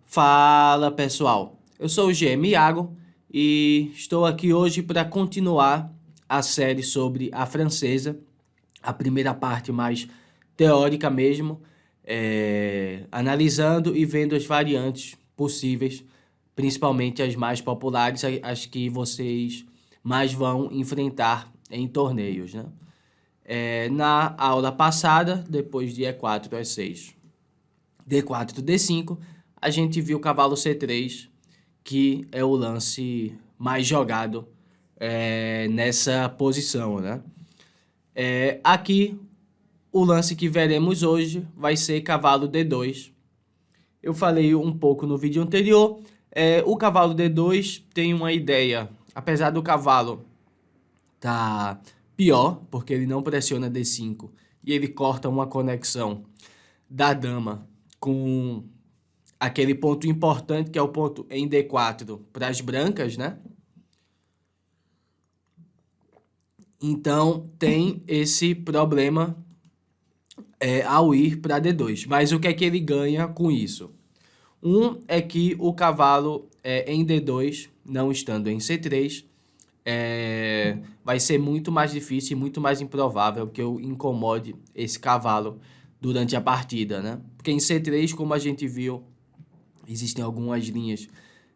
Fala pessoal, eu sou o GM Iago e estou aqui hoje para continuar a série sobre a francesa, a primeira parte mais teórica mesmo, analisando e vendo as variantes possíveis, principalmente as mais populares, as que vocês mais vão enfrentar em torneios, né? Na aula passada, depois de E4, E6, D4, D5, a gente viu o cavalo C3, que é o lance mais jogado nessa posição, né? Aqui, o lance que veremos hoje vai ser cavalo D2. Eu falei um pouco no vídeo anterior. O cavalo D2 tem uma ideia, apesar do cavalo tá pior, porque ele não pressiona D5 e ele corta uma conexão da dama com aquele ponto importante que é o ponto em D4 para as brancas, né? Então tem esse problema ao ir para D2. Mas o que é que ele ganha com isso? Um é que o cavalo em D2, não estando em C3, vai ser muito mais difícil e muito mais improvável que eu incomode esse cavalo durante a partida, né? Porque em C3, como a gente viu, existem algumas linhas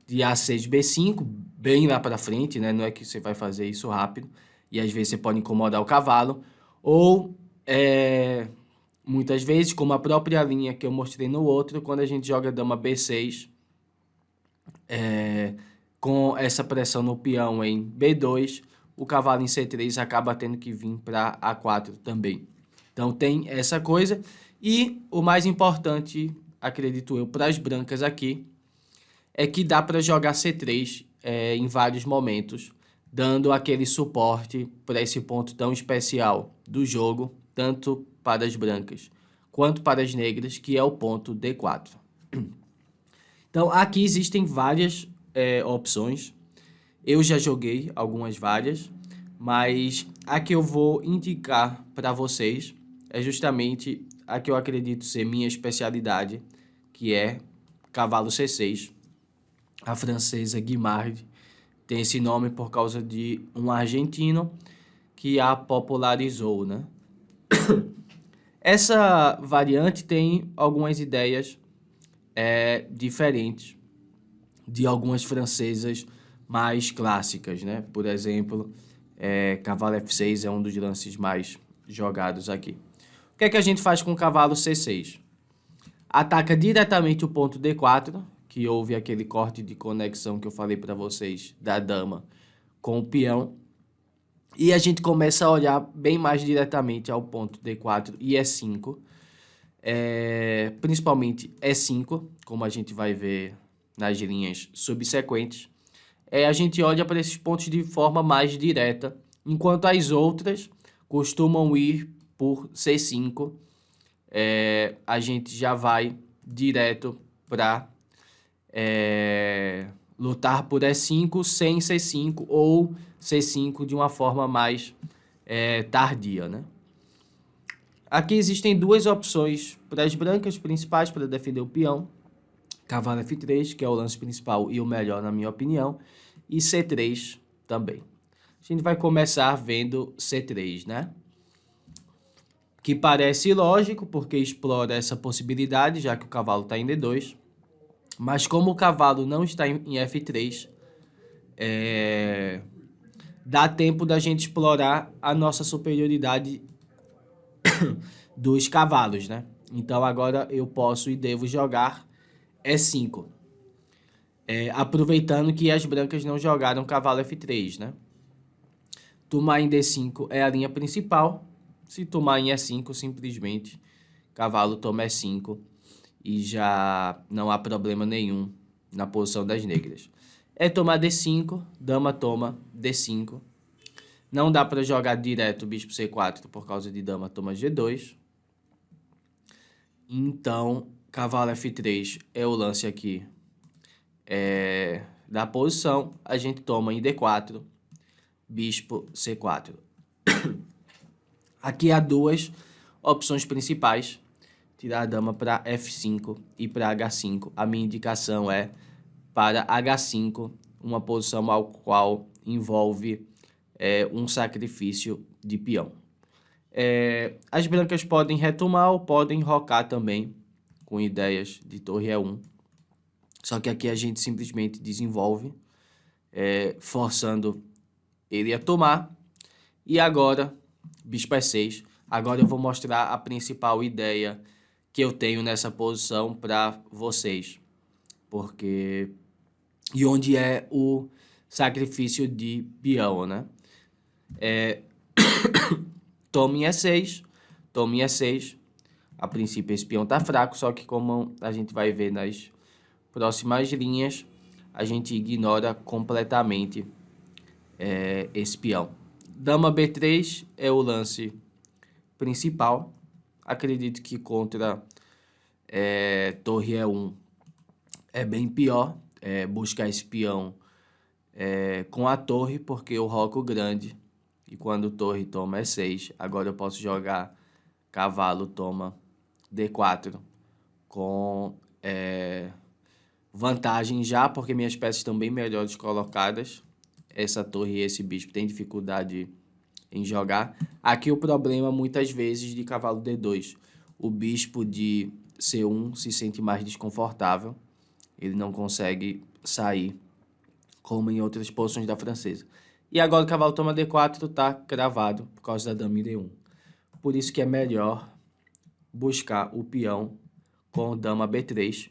de A6, B5, bem lá para frente, né? Não é que você vai fazer isso rápido, e às vezes você pode incomodar o cavalo, ou muitas vezes, como a própria linha que eu mostrei no outro, quando a gente joga dama B6, com essa pressão no peão em B2, o cavalo em C3 acaba tendo que vir para A4 também. Então tem essa coisa. E o mais importante, acredito eu, para as brancas aqui, é que dá para jogar C3 em vários momentos, dando aquele suporte para esse ponto tão especial do jogo, tanto para as brancas quanto para as negras, que é o ponto D4. Então aqui existem várias opções. Eu já joguei algumas várias, mas a que eu vou indicar para vocês é justamente a que eu acredito ser minha especialidade, que é cavalo C6. A francesa Guimard tem esse nome por causa de um argentino que a popularizou, né? Essa variante tem algumas ideias diferentes de algumas francesas mais clássicas, né? Por exemplo, cavalo F6 é um dos lances mais jogados aqui. O que é que a gente faz com o cavalo C6? Ataca diretamente o ponto D4, que houve aquele corte de conexão que eu falei para vocês da dama com o peão. E a gente começa a olhar bem mais diretamente ao ponto D4 e E5. Principalmente E5, como a gente vai ver nas linhas subsequentes. A gente olha para esses pontos de forma mais direta, enquanto as outras costumam ir por C5. A gente já vai direto para lutar por E5 sem C5 ou C5 de uma forma mais tardia, né? Aqui existem duas opções para as brancas principais para defender o peão. Cavalo F3, que é o lance principal e o melhor na minha opinião, e C3 também. A gente vai começar vendo C3, né? Que parece lógico, porque explora essa possibilidade, já que o cavalo está em D2. Mas como o cavalo não está em F3, dá tempo da gente explorar a nossa superioridade dos cavalos, né? Então agora eu posso e devo jogar E5. Aproveitando que as brancas não jogaram cavalo F3, né? Tomar em D5 é a linha principal. Se tomar em E5, simplesmente cavalo toma E5 e já não há problema nenhum na posição das negras. Tomar D5, dama toma D5. Não dá para jogar direto bispo C4 por causa de dama toma G2. Então, cavalo F3 é o lance aqui da posição. A gente toma em D4, bispo C4. Aqui há duas opções principais, tirar a dama para F5 e para H5. A minha indicação é para H5, uma posição ao qual envolve um sacrifício de peão. As brancas podem retomar ou podem rocar também, com ideias de torre E1. Só que aqui a gente simplesmente desenvolve, forçando ele a tomar. E agora, bispo E6. Agora eu vou mostrar a principal ideia que eu tenho nessa posição para vocês. E onde é o sacrifício de peão, né? Toma em E6, toma em E6. A princípio esse peão tá fraco, só que como a gente vai ver nas próximas linhas, a gente ignora completamente esse peão. Dama B3 é o lance principal. Acredito que contra torre E1 é bem pior buscar esse peão com a torre, porque eu roco grande e quando torre toma E6, agora eu posso jogar cavalo toma D4 com vantagem já, porque minhas peças estão bem melhores colocadas. Essa torre e esse bispo tem dificuldade em jogar. Aqui o problema muitas vezes de cavalo D2. O bispo de C1 se sente mais desconfortável. Ele não consegue sair como em outras posições da francesa. E agora o cavalo toma D4 está cravado por causa da dama em D1. Por isso que é melhor buscar o peão com dama B3.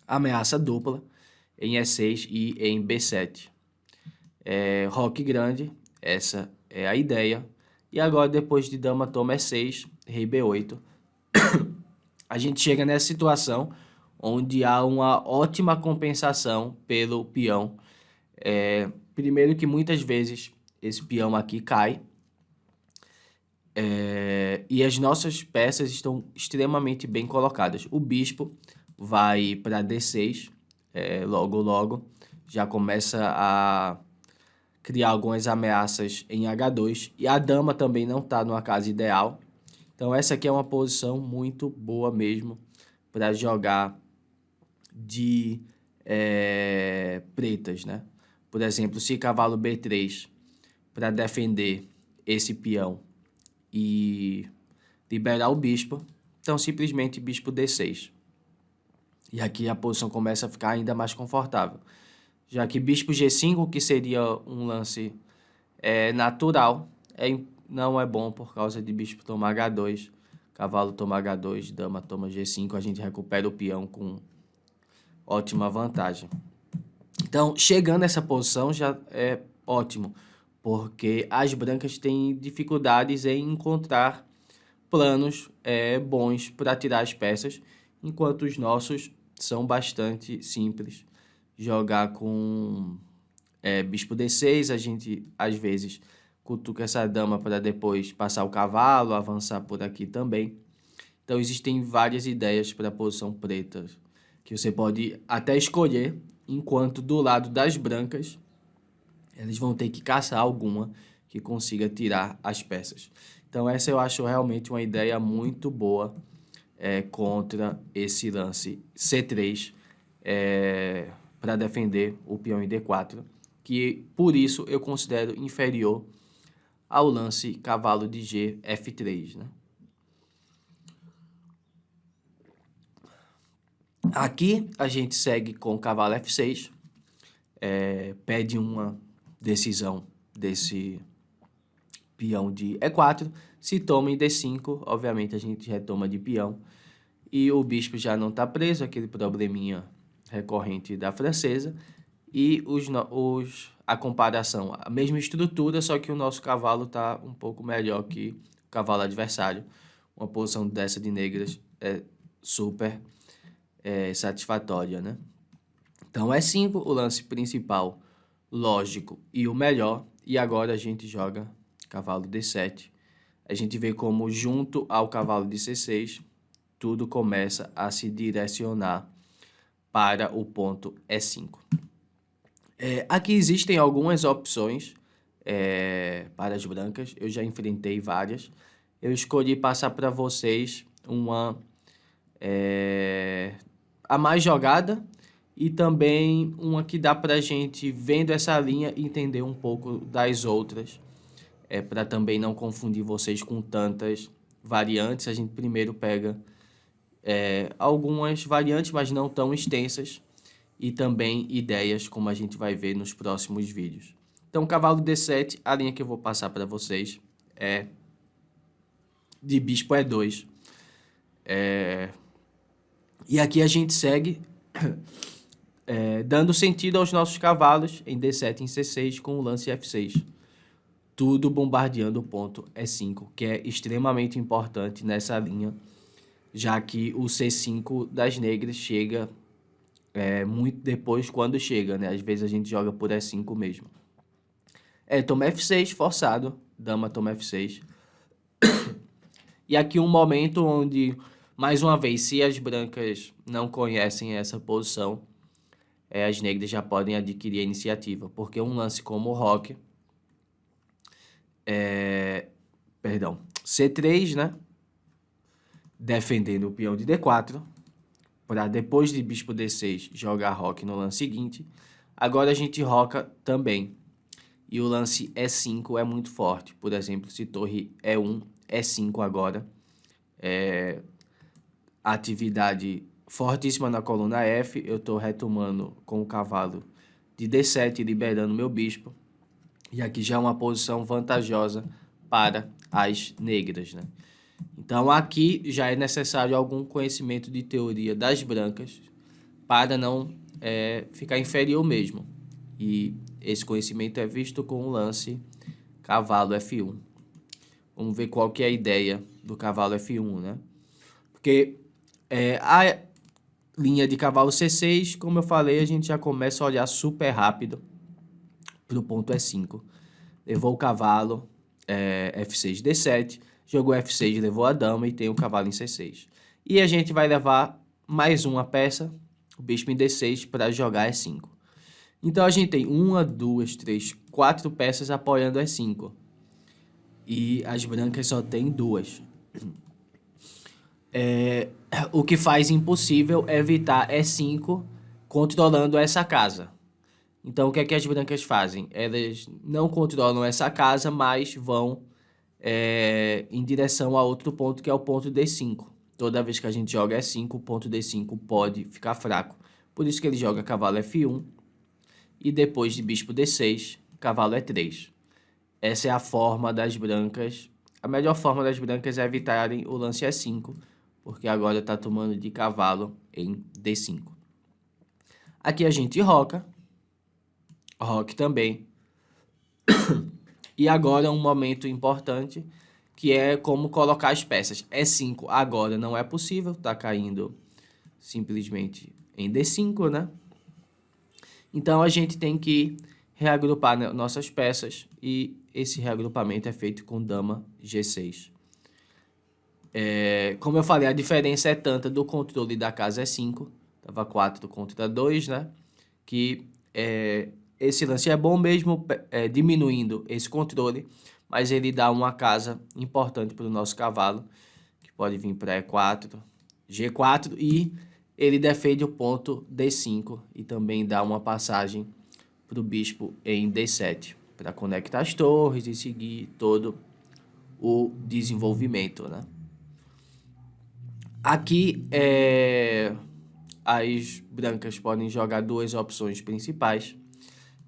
Ameaça dupla em E6 e em B7. Roque grande, essa é a ideia. E agora, depois de dama toma E6, rei B8, a gente chega nessa situação onde há uma ótima compensação pelo peão. Primeiro que muitas vezes esse peão aqui cai. E as nossas peças estão extremamente bem colocadas. O bispo vai para D6, logo já começa a criar algumas ameaças em H2. E a dama também não está numa casa ideal. Então essa aqui é uma posição muito boa mesmo para jogar de pretas, né? Por exemplo, se cavalo B3 para defender esse peão e liberar o bispo, então simplesmente bispo D6. E aqui a posição começa a ficar ainda mais confortável. Já que bispo G5, que seria um lance natural, não é bom por causa de bispo tomar H2, cavalo toma H2, dama toma G5, a gente recupera o peão com ótima vantagem. Então, chegando nessa posição já é ótimo, porque as brancas têm dificuldades em encontrar planos bons para tirar as peças, enquanto os nossos são bastante simples. Jogar com bispo D6, a gente às vezes cutuca essa dama para depois passar o cavalo, avançar por aqui também. Então existem várias ideias para a posição preta que você pode até escolher, enquanto do lado das brancas eles vão ter que caçar alguma que consiga tirar as peças. Então essa eu acho realmente uma ideia muito boa contra esse lance C3 para defender o peão em D4, que por isso eu considero inferior ao lance cavalo de G F3, né? Aqui a gente segue com cavalo F6, pede uma decisão desse peão de E4, se toma em D5, obviamente a gente retoma de peão, e o bispo já não está preso, aquele probleminha recorrente da francesa, e a comparação, a mesma estrutura, só que o nosso cavalo está um pouco melhor que o cavalo adversário. Uma posição dessa de negras é super satisfatória, né? Então é 5 o lance principal, lógico e o melhor. E agora a gente joga cavalo D7. A gente vê como junto ao cavalo de C6, tudo começa a se direcionar para o ponto E5. Aqui existem algumas opções para as brancas, eu já enfrentei várias. Eu escolhi passar para vocês a mais jogada e também uma que dá pra gente, vendo essa linha, entender um pouco das outras, para também não confundir vocês com tantas variantes. A gente primeiro pega algumas variantes, mas não tão extensas, e também ideias, como a gente vai ver nos próximos vídeos. Então, cavalo D7, a linha que eu vou passar para vocês é de bispo E2. E aqui a gente segue dando sentido aos nossos cavalos em D7 e em C6 com o lance F6. Tudo bombardeando o ponto E5, que é extremamente importante nessa linha, já que o C5 das negras chega muito depois quando chega, né? Às vezes a gente joga por E5 mesmo. Toma F6 forçado, dama toma F6. E aqui um momento onde, mais uma vez, se as brancas não conhecem essa posição, as negras já podem adquirir a iniciativa, porque um lance como o roque, C3, né? Defendendo o peão de D4, para depois de bispo D6 jogar roque no lance seguinte. Agora a gente roca também. E o lance E5 é muito forte. Por exemplo, se torre E1, E5 agora. Atividade fortíssima na coluna F. Eu estou retomando com o cavalo de D7, liberando meu bispo. E aqui já é uma posição vantajosa para as negras, né? Então aqui já é necessário algum conhecimento de teoria das brancas para não ficar inferior mesmo. E esse conhecimento é visto com o lance cavalo F1. Vamos ver qual que é a ideia do cavalo F1, né? Porque a linha de cavalo C6, como eu falei, a gente já começa a olhar super rápido para o ponto E5. Levou o cavalo, F6, D7, jogou F6, levou a dama e tem o cavalo em C6. E a gente vai levar mais uma peça, o bispo em D6, para jogar E5. Então a gente tem 1, 2, 3, 4 peças apoiando E5. E as brancas só tem 2. O que faz impossível evitar E5 controlando essa casa. Então o que é que as brancas fazem? Elas não controlam essa casa, mas vão em direção a outro ponto, que é o ponto D5. Toda vez que a gente joga E5, o ponto D5 pode ficar fraco. Por isso que ele joga cavalo F1 e depois de bispo D6, cavalo E3. Essa é a forma das brancas. A melhor forma das brancas é evitarem o lance E5, porque agora está tomando de cavalo em D5. Aqui a gente roca. Roque também. E agora um momento importante, que é como colocar as peças. E5 agora não é possível, está caindo simplesmente em D5, né? Então a gente tem que reagrupar nossas peças e esse reagrupamento é feito com dama G6. Como eu falei, a diferença é tanta do controle da casa E5, estava 4 contra 2, né? Que esse lance é bom mesmo diminuindo esse controle, mas ele dá uma casa importante para o nosso cavalo, que pode vir para E4, G4, e ele defende o ponto D5 e também dá uma passagem para o bispo em D7, para conectar as torres e seguir todo o desenvolvimento, né? Aqui as brancas podem jogar duas opções principais.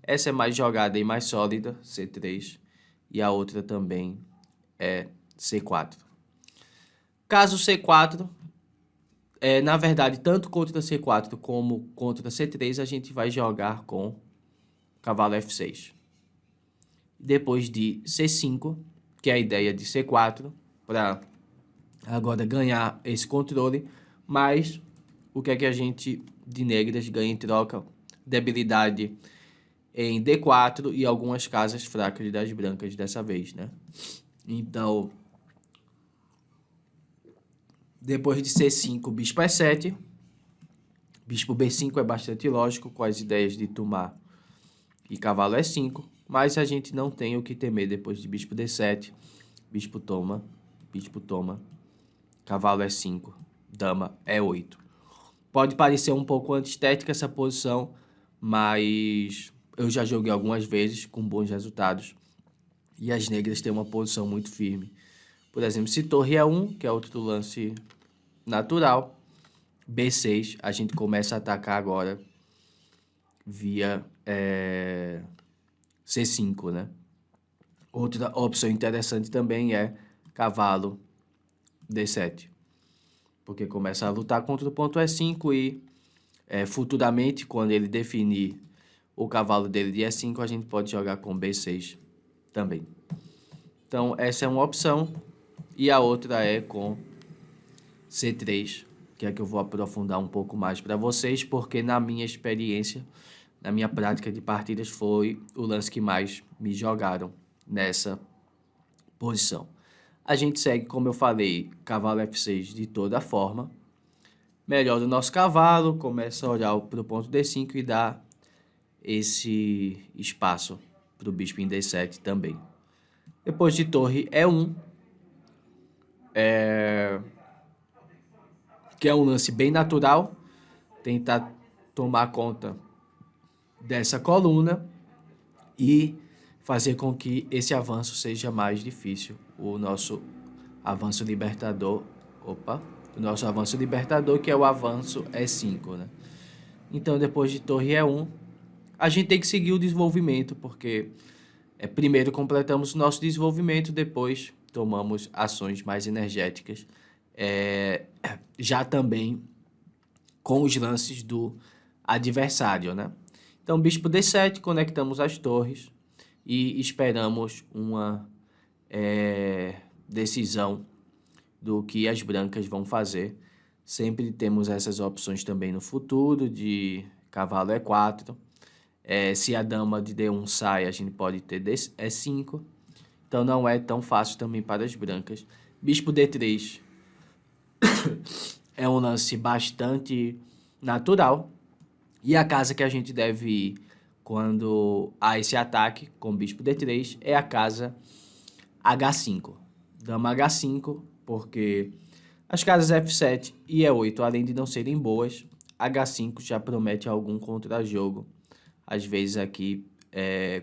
Essa é mais jogada e mais sólida, C3, e a outra também é C4. Caso C4, na verdade, tanto contra C4 como contra C3, a gente vai jogar com cavalo F6. Depois de C5, que é a ideia de C4, para agora ganhar esse controle, mas o que é que a gente de negras ganha em troca? Debilidade em D4 e algumas casas fracas das brancas dessa vez, né? Então, depois de C5, bispo E7. Bispo B5 é bastante lógico, com as ideias de tomar e cavalo E5. Mas a gente não tem o que temer depois de bispo D7. Bispo toma, cavalo E5, dama E8. Pode parecer um pouco antiestética essa posição, mas eu já joguei algumas vezes com bons resultados. E as negras têm uma posição muito firme. Por exemplo, se torre E1, que é outro lance natural, B6, a gente começa a atacar agora via C5, né? Outra opção interessante também é cavalo D7, porque começa a lutar contra o ponto E5 e futuramente, quando ele definir o cavalo dele de E5, a gente pode jogar com B6 também. Então, essa é uma opção. E a outra é com C3, que é que eu vou aprofundar um pouco mais para vocês, porque na minha experiência, na minha prática de partidas, foi o lance que mais me jogaram nessa posição. A gente segue, como eu falei, cavalo F6 de toda forma. Melhora o nosso cavalo, começa a olhar para o ponto D5 e dá esse espaço para o bispo em D7 também. Depois de torre E1, que é um lance bem natural, tentar tomar conta dessa coluna e fazer com que esse avanço seja mais difícil. O nosso avanço libertador, que é o avanço E5, né? Então, depois de torre E1, a gente tem que seguir o desenvolvimento, porque primeiro completamos o nosso desenvolvimento, depois tomamos ações mais energéticas, já também com os lances do adversário, né? Então, bispo D7, conectamos as torres e esperamos uma decisão do que as brancas vão fazer. Sempre temos essas opções também no futuro, de cavalo E4. Se a dama de D1 sai, a gente pode ter E5. Então, não é tão fácil também para as brancas. Bispo D3 é um lance bastante natural. E a casa que a gente deve ir quando há esse ataque com bispo D3 é a casa H5. Dama H5, porque as casas F7 e E8, além de não serem boas, H5 já promete algum contra-jogo. Às vezes aqui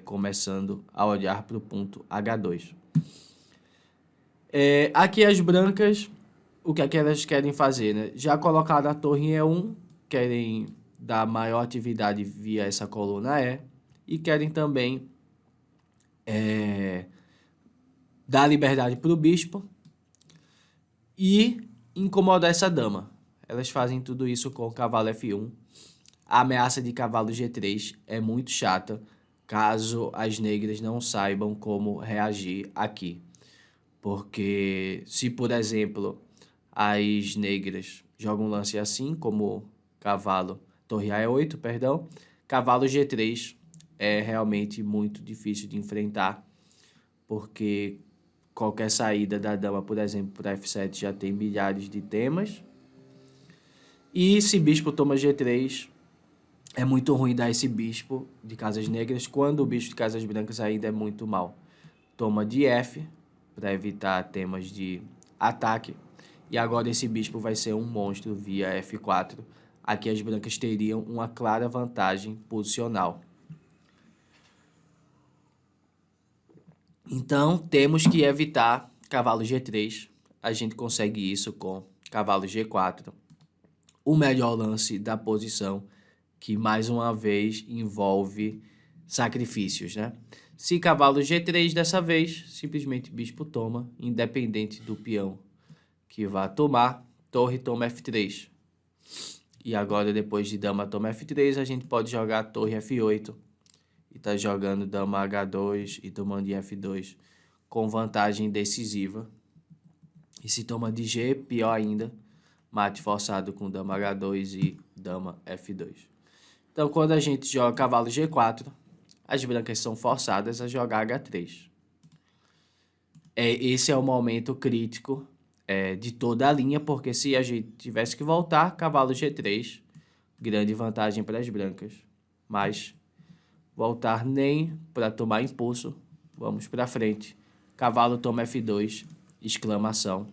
começando a olhar para o ponto H2. Aqui as brancas, o que é que elas querem fazer, né? Já colocaram a torre em E1, querem dar maior atividade via essa coluna E querem também dar liberdade para o bispo e incomodar essa dama. Elas fazem tudo isso com o cavalo F1. A ameaça de cavalo G3 é muito chata, caso as negras não saibam como reagir aqui. Porque se, por exemplo, as negras jogam um lance assim, como cavalo torre A8, perdão, cavalo G3 é realmente muito difícil de enfrentar, porque qualquer saída da dama, por exemplo, para F7 já tem milhares de temas. E se bispo toma G3, é muito ruim dar esse bispo de casas negras, quando o bispo de casas brancas ainda é muito mal. Toma de F, para evitar temas de ataque. E agora esse bispo vai ser um monstro via F4. Aqui as brancas teriam uma clara vantagem posicional. Então, temos que evitar cavalo G3. A gente consegue isso com cavalo G4. O melhor lance da posição, que mais uma vez envolve sacrifícios, né? Se cavalo G3 dessa vez, simplesmente bispo toma, independente do peão que vá tomar, torre toma F3. E agora, depois de dama toma F3, a gente pode jogar torre F8. E tá jogando dama H2 e tomando de F2 com vantagem decisiva. E se toma de G, pior ainda, mate forçado com dama H2 e dama F2. Então, quando a gente joga cavalo G4, as brancas são forçadas a jogar H3. Esse é o momento crítico de toda a linha, porque se a gente tivesse que voltar, cavalo G3, grande vantagem para as brancas. Mas voltar nem para tomar impulso, vamos para frente. Cavalo toma F2, exclamação.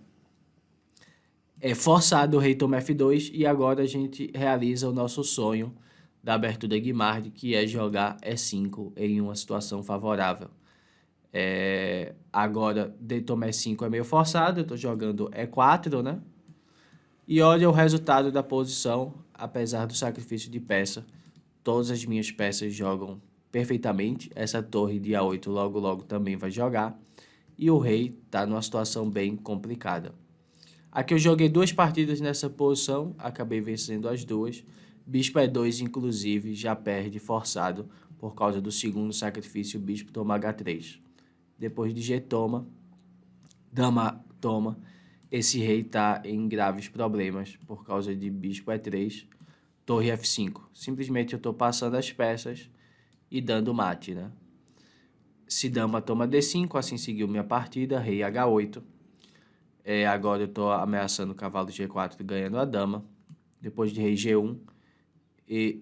forçado o rei toma F2 e agora a gente realiza o nosso sonho da abertura Guimard, que é jogar E5 em uma situação favorável. Agora, D toma E5 é meio forçado, eu estou jogando E4, né? E olha o resultado da posição, apesar do sacrifício de peça. Todas as minhas peças jogam perfeitamente. Essa torre de A8 logo também vai jogar. E o rei está numa situação bem complicada. Aqui eu joguei 2 partidas nessa posição, acabei vencendo as 2. Bispo E2, inclusive, já perde forçado por causa do segundo sacrifício, bispo toma H3. Depois de G toma, dama toma. Esse rei está em graves problemas por causa de bispo E3, torre F5. Simplesmente eu estou passando as peças e dando mate, né? Se dama toma D5, assim seguiu minha partida, rei H8. Agora eu estou ameaçando o cavalo G4 ganhando a dama. Depois de rei G1.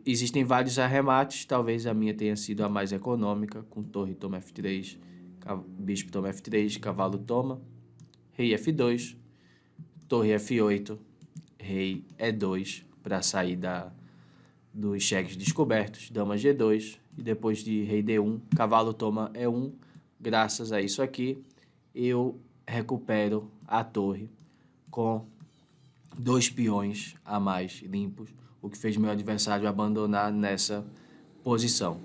Existem vários arremates, talvez a minha tenha sido a mais econômica, com torre toma F3, bispo toma F3, cavalo toma, rei F2, torre F8, rei E2, para sair dos cheques descobertos, dama G2, e depois de rei D1, cavalo toma E1. Graças a isso aqui, eu recupero a torre com 2 peões a mais limpos, o que fez meu adversário abandonar nessa posição.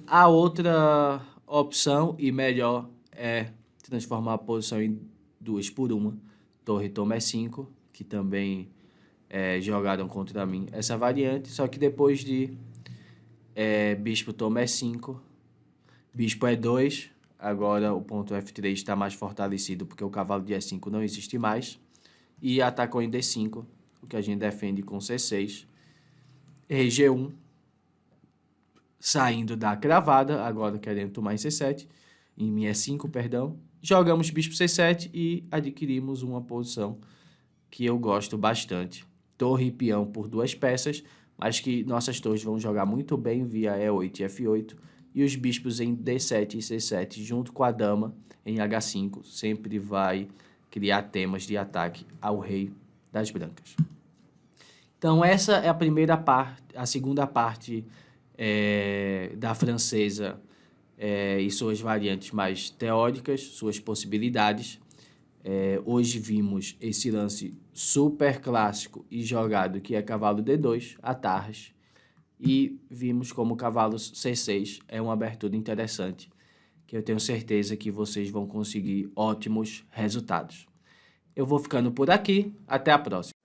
A outra opção e melhor é transformar a posição em 2 por 1. Torre toma E5, que também jogaram contra mim essa variante, só que depois de bispo toma E5, bispo E2, agora o ponto F3 está mais fortalecido porque o cavalo de E5 não existe mais, e atacou em D5, o que a gente defende com C6, rei G1, saindo da cravada, agora querendo tomar em C7, em E5, perdão, jogamos bispo C7 e adquirimos uma posição que eu gosto bastante. Torre e peão por 2 peças, mas que nossas torres vão jogar muito bem via E8 e F8, e os bispos em D7 e C7 junto com a dama em H5 sempre vai criar temas de ataque ao rei das brancas. Então essa é a primeira parte, a segunda parte da francesa e suas variantes mais teóricas, suas possibilidades. Hoje vimos esse lance super clássico e jogado que é cavalo D2, atarras, e vimos como cavalo C6 é uma abertura interessante, que eu tenho certeza que vocês vão conseguir ótimos resultados. Eu vou ficando por aqui, até a próxima.